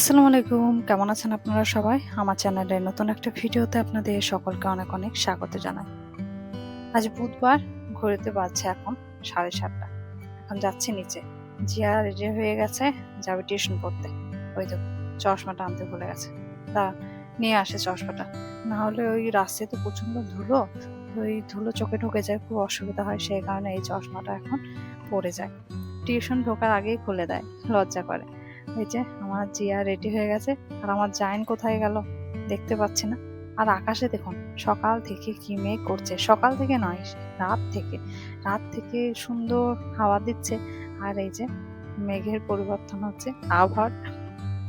আসসালামু আলাইকুম, কেমন আছেন আপনারা সবাই? আমার চ্যানেলের নতুন একটা ভিডিওতে আপনাদের সকলকে অনেক অনেক স্বাগত জানাই। আজ বুধবার, ঘড়িতে বাজছে এখন 7:30। এখন যাচ্ছি নিচে। জিয়া রেডি হয়ে গেছে, যাবে টিউশন পড়তে। ওই তো চশমাটা আনতে ভুলে গেছে। দাঁড়ান, নিয়ে আসে চশমাটা। না হলে ওই রাস্তায় তো প্রচন্ড ধুলো, তো ওই ধুলো চোখে ঢুকে যায়, খুব অসুবিধা হয়। সেই কারণে এই চশমাটা এখন পড়ে যায়। টিউশন ঢোকার আগেই খুলে দেয়, লজ্জা করে। এই যে আমার জিয়া রেডি হয়ে গেছে, আর আমার জাইন কোথায় গেল দেখতে পাচ্ছি না। আর আকাশে দেখুন সকাল থেকে কি মেঘ করছে, সকাল থেকে নয়, রাত থেকে সুন্দর হাওয়া দিচ্ছে। আর এই যে মেঘের পরিবর্তন হচ্ছে, আবহাওয়া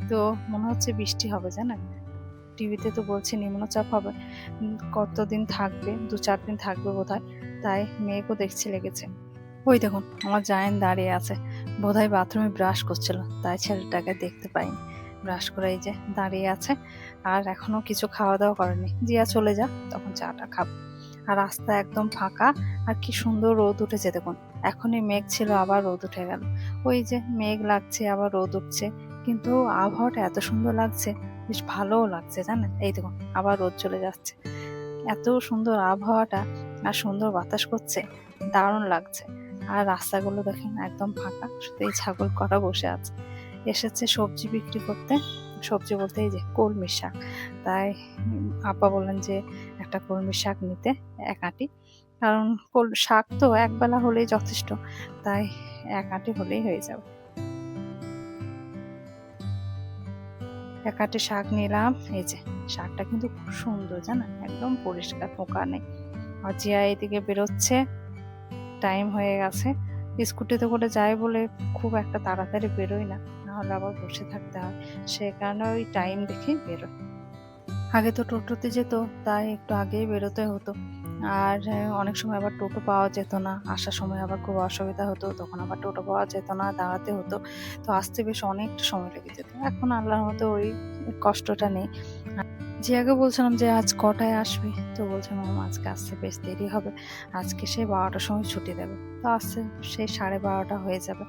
তো মনে হচ্ছে বৃষ্টি হবে, জানেন। টিভিতে তো বলছে নিম্নচাপ হবে, কতদিন থাকবে, 2-4 দিন থাকবে বোধহয়। তাই মেঘও দেখছি লেগেছে। ওই দেখুন আমার জায়েন দাঁড়িয়ে আছে, বোধহয় বাথরুমে ব্রাশ করছিল, তাই ছেলেটাকে দেখতে পাইনি। ব্রাশ করে এই যে দাঁড়িয়ে আছে, আর এখনো কিছু খাওয়া দাওয়া করেনি। জিয়া চলে যা, তখন চাটা খাবো। আর রাস্তা একদম ফাঁকা, আর কি সুন্দর রোদ উঠেছে দেখুন। এখনই মেঘ ছিল, আবার রোদ উঠে গেল। ওই যে মেঘ লাগছে, আবার রোদ উঠছে, কিন্তু আবহাওয়াটা এত সুন্দর লাগছে, বেশ ভালোও লাগছে, জানেন। এই দেখুন আবার রোদ চলে যাচ্ছে। এত সুন্দর আবহাওয়াটা, আর সুন্দর বাতাস করছে, দারুণ লাগছে। আর রাস্তাগুলো দেখেন একদম ফাঁকা, শুধু এই ছাগল কটা বসে আছে। এসেছে সবজি বিক্রি করতে, সবজি বলতে এই যে কলমি শাক। তাই আপা বললেন যে একটা কলমি শাক নিতে, এক আঁটি। কারণ শাক তো একবেলা হলেই যথেষ্ট, তাই এক আঁটি হলেই হয়ে যাবে। এক আঁটি শাক নিলাম। এই যে শাকটা কিন্তু খুব সুন্দর, জানেন, একদম পরিষ্কার, পোকা নেই। আর জিয়া এদিকে বেরোচ্ছে, টাইম হয়ে গেছে। স্কুটিতে করে যাই বলে খুব একটা তাড়াতাড়ি বেরোই না, নাহলে আবার বসে থাকতে হয়। সে কারণে ওই টাইম দেখেই বেরোই। আগে তো টোটোতে যেত, তাই একটু আগেই বেরোতে হতো। আর অনেক সময় আবার টোটো পাওয়া যেত না, আসার সময় আবার খুব অসুবিধা হতো, তখন আবার টোটো পাওয়া যেত না, দাঁড়াতে হতো। তো আসতে বেশ অনেকটা সময় লেগে যেত। এখন আল্লাহর মতো ওই কষ্টটা নেই। জিয়াকে বলছিলাম যে আজ কটায় আসবি, তো বলছে মামা আজকে আসতে বেশ দেরি হবে, আজকে সে 12টার সময় ছুটি দেবে। তো আসছে সেই 12:30 হয়ে যাবে।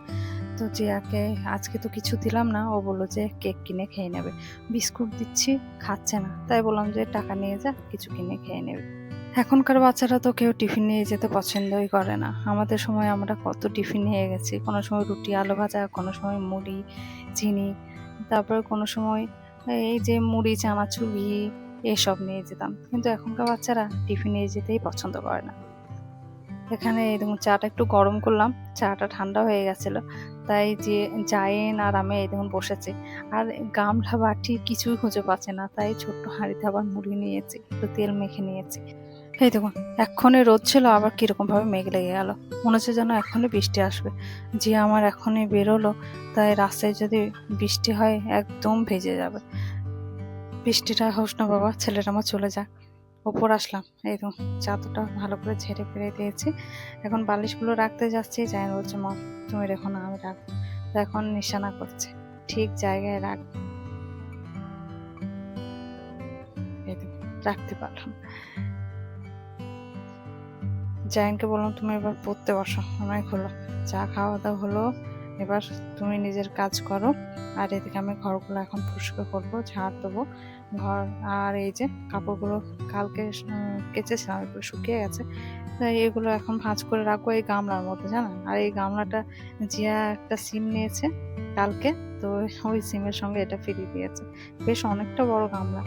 তো জিয়াকে আজকে তো কিছু দিলাম না, ও বললো যে কেক কিনে খেয়ে নেবে। বিস্কুট দিচ্ছি, খাচ্ছে না, তাই বললাম যে টাকা নিয়ে যা, কিছু কিনে খেয়ে নেবে। এখনকার বাচ্চারা তো কেউ টিফিন নিয়ে যেতে পছন্দই করে না। আমাদের সময় আমরা কত টিফিন নিয়ে গেছি, কোনো সময় রুটি আলু ভাজা, কোনো সময় মুড়ি চিনি, তারপরে কোনো সময় এই যে মুড়ি চানাচুর ঘি, এসব নিয়ে যেতাম। কিন্তু এখনকার বাচ্চারা টিফিন নিয়ে যেতেই পছন্দ করে না। এখানে এই দেখুন চাটা একটু গরম করলাম, চাটা ঠান্ডা হয়ে গেছিলো, তাই যে জায়েন আর আমি এই দেখুন বসেছি। আর গামলা বাটি কিছুই খুঁজে পাচ্ছে না, তাই ছোট্ট হাঁড়িতে আবার মুড়ি নিয়েছি, একটু তেল মেখে নিয়েছি। এই দেখুন এক্ষুনি রোদ ছিল, আবার কিরকম ভাবে মেঘ লেগে গেল, মনে হচ্ছে যেন এখনই বৃষ্টি আসবে। যে আমার এখনই বেরোলো, তাই রাস্তায় যদি বৃষ্টি হয় একদম ভেজে যাবে। বৃষ্টিটা হোস না বাবা, ছেলেটা আমার চলে যাক। ওপর আসলাম, এই তো চাদরটা ভালো করে ঝেড়ে ফেলে দিয়েছি। এখন বালিশগুলো রাখতে যাচ্ছি, যাই বলছে মা তুমি রেখো না, আমি রাখবো। তো এখন নিশানা করছে, ঠিক জায়গায় রাখ। এই তো রাখতে পারলাম। জায়ানকে বললাম তুমি এবার পড়তে বসো, অনেক হলো, চা খাওয়া দাওয়া হলো, এবার তুমি নিজের কাজ করো। আর এদিকে আমি ঘরগুলো এখন পরিষ্কার করবো, ঝাড় দেবো ঘর। আর এই যে কাপড়গুলো কালকে কেচেছিলাম, এগুলো শুকিয়ে গেছে, তাই এগুলো এখন ভাঁজ করে রাখবো এই গামলার মধ্যে, জানেন। আর এই গামলাটা জিয়া একটা সিম নিয়েছে কালকে, তো ওই সিমের সঙ্গে এটা ফিরিয়ে দিয়েছে। বেশ অনেকটা বড় গামলা।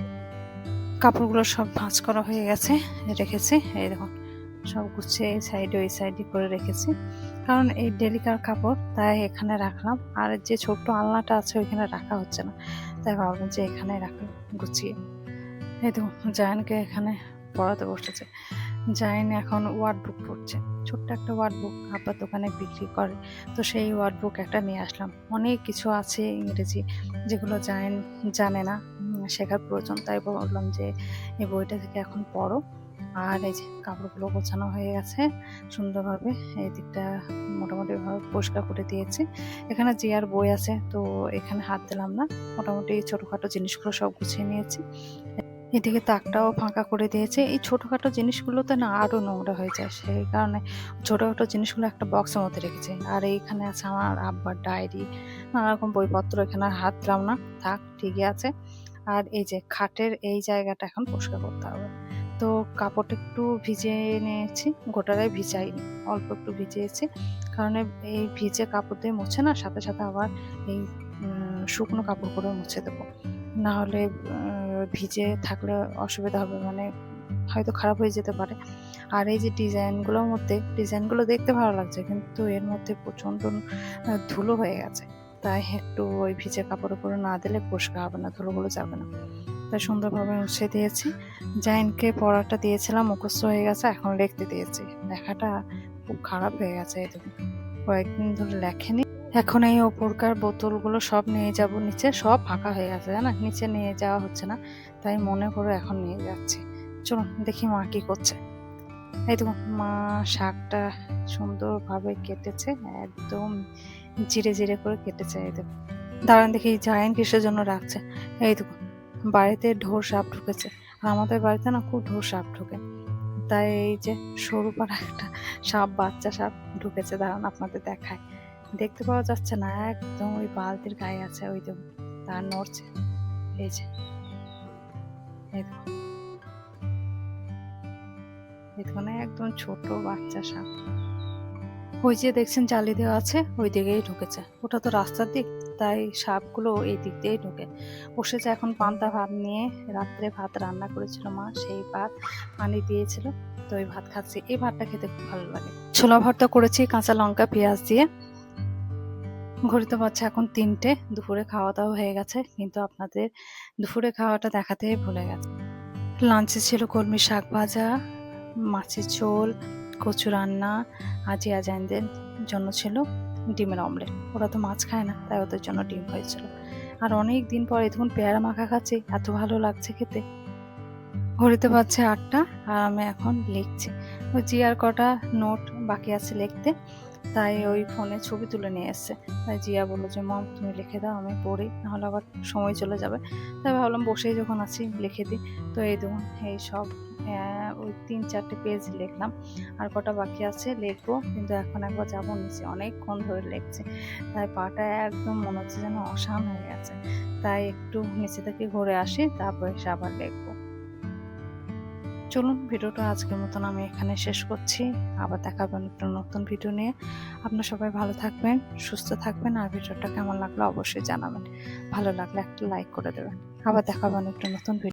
কাপড়গুলো সব ভাঁজ করা হয়ে গেছে, রেখেছি। এই দেখুন সব গুছিয়ে এই সাইডে ওই সাইডে করে রেখেছি, কারণ এই ডেলিকার কাপড়, তাই এখানে রাখলাম। আর যে ছোট্ট আলনাটা আছে ওইখানে রাখা হচ্ছে না, তাই ভাবলাম যে এখানে রাখলাম গুছিয়ে। এই দেখুন জায়ানকে এখানে পড়াতে বসেছে। জায়ান এখন ওয়ার্ড বুক পড়ছে, ছোট্ট একটা ওয়ার্ড বুক আব্বার দোকানে বিক্রি করে। তো সেই ওয়ার্ড বুক একটা নিয়ে আসলাম। অনেক কিছু আছে ইংরেজি যেগুলো জায়ান জানে না, শেখার প্রয়োজন, তাই বললাম যে এই বইটা থেকে এখন পড়ো। আর এই যে কাপড়গুলো গোছানো হয়ে গেছে সুন্দরভাবে, এই দিকটা মোটামুটি ভাবে পরিষ্কার করে দিয়েছি। এখানে জিয়ার বই আছে, তো এখানে হাত দিলাম না, মোটামুটি ছোটখাটো জিনিসগুলো সব গুছিয়ে নিয়েছি। এদিকে তাকটাও ফাঁকা করে দিয়েছে। এই ছোটোখাটো জিনিসগুলোতে না আরও নোংরা হয়ে যায়, সেই কারণে ছোটোখাটো জিনিসগুলো একটা বক্সের মধ্যে রেখেছি। আর এইখানে আছে আমার আব্বার ডায়েরি, নানা রকম বইপত্র, এখানে আর হাত দিলাম না, থাক ঠিকই আছে। আর এই যে খাটের এই জায়গাটা এখন পরিষ্কার করতে হবে। তো কাপড়টা একটু ভিজিয়ে নিয়েছি, গোটাটাই ভিজাইনি, অল্প একটু ভিজিয়েছি, কারণ এই ভিজে কাপড় দিয়ে মুছে না, সাথে সাথে আবার এই শুকনো কাপড় করে মুছে দেবো, না হলে ভিজে থাকলে অসুবিধা হবে, মানে হয়তো খারাপ হয়ে যেতে পারে। আর এই যে ডিজাইনগুলো দেখতে ভালো লাগছে, কিন্তু এর মধ্যে প্রচণ্ড ধুলো হয়ে গেছে, তাই একটু ওই ভিজে কাপড় উপরে না দিলে পরিষ্কার হবে না, ধুলোগুলো যাবে না, তাই সুন্দরভাবে মুছে দিয়েছি। জাইনকে পড়াটা দিয়েছিলাম, মুখস্থ হয়ে গেছে, এখন লিখতে দিয়েছি। লেখাটা খুব খারাপ হয়ে গেছে, এই তো কয়েকদিন ধরে লেখেনি। এখন এই ওপরকার বোতলগুলো সব নিয়ে যাব নিচে, সব ফাঁকা হয়ে গেছে, জানা, নিচে নিয়ে যাওয়া হচ্ছে না, তাই মনে করে এখন নিয়ে যাচ্ছি। চলো দেখি মা কি করছে। এই তো মা শাকটা সুন্দরভাবে কেটেছে, একদম জিরে জিরে করে কেটেছে। এই তো দাঁড়ান দেখি জায়ান কিসের জন্য রাখছে। এই তো বাড়িতে ঢোর সাপ ঢুকেছে, আর আমাদের বাড়িতে না খুব ঢোর সাপ ঢুকে, তাই এই যে সরু পাড়া একটা সাপ, বাচ্চা সাপ ঢুকেছে। দাঁড়ান আপনাদের দেখায়, দেখতে পাওয়া যাচ্ছে না, একদম ওই বালতির গায়ে আছে, ওই তো তার নড়ছে, এই যে এখানে একদম ছোট বাচ্চা সাপ। ওই যে দেখছেন জালি দেওয়া আছে, ওই দিকেই ঢুকেছে, ওটা তো রাস্তার দিক, তাই সাপগুলো এই দিক দিয়েই ঢুকে। বসেছে এখন পান্তা ভাত নিয়ে, রাত্রে ভাত রান্না করেছিল মা, সেই ভাত পানি দিয়েছিল, তো ওই ভাত খাচ্ছি। এই ভাতটা খেতে খুব ভালো লাগে। ছোলা ভর্তা করেছি কাঁচা লঙ্কা পেঁয়াজ দিয়ে। ঘড়িতে বাজছে এখন 3টে, দুপুরে খাওয়া দাওয়া হয়ে গেছে, কিন্তু আপনাদের দুপুরে খাওয়াটা দেখাতেই ভুলে গেছে। লাঞ্চে ছিল কলমি শাক ভাজা, মাছের ঝোল, কচু রান্না, আজি আজাইনদের জন্য ছিল ডিমের অমলেট, ওরা তো মাছ খায় না, তাই ওদের জন্য ডিম হয়েছিল। আর অনেক দিন পরে দেখুন পেয়ারা মাখা খাচ্ছি, এত ভালো লাগছে খেতে। ঘড়িতে বাজছে 8টা, আর আমি এখন লিখছি। ওই জিয়ার কটা নোট বাকি আছে লিখতে, তাই ওই ফোনে ছবি তুলে নিয়ে এসছে। তাই জিয়া বললো যে মম তুমি লিখে দাও, আমি পড়ি, নাহলে আবার সময় চলে যাবে। তাই ভাবলাম বসেই যখন আছি লিখে দিই। তো এই দেখুন এই সব ওই 3-4টে পেজ লিখলাম, আর কটা বাকি আছে লিখবো, কিন্তু এখন একবার যাবো নিচে, অনেকক্ষণ ধরে লিখছি, তাই পাটা একদম মনে হচ্ছে যেন অসান হয়ে গেছে, তাই একটু নিচে থেকে ঘুরে আসি, তারপরে এসে আবার লিখবো। চলুন ভিডিওটা আজকের মতন আমি এখানে শেষ করছি, আবার দেখাবেন একটা নতুন ভিডিও নিয়ে। আপনারা সবাই ভালো থাকবেন, সুস্থ থাকবেন, আর ভিডিওটা কেমন লাগলো অবশ্যই জানাবেন, ভালো লাগলে একটা লাইক করে দেবেন। আবার দেখাবেন একটা নতুন ভিডিও।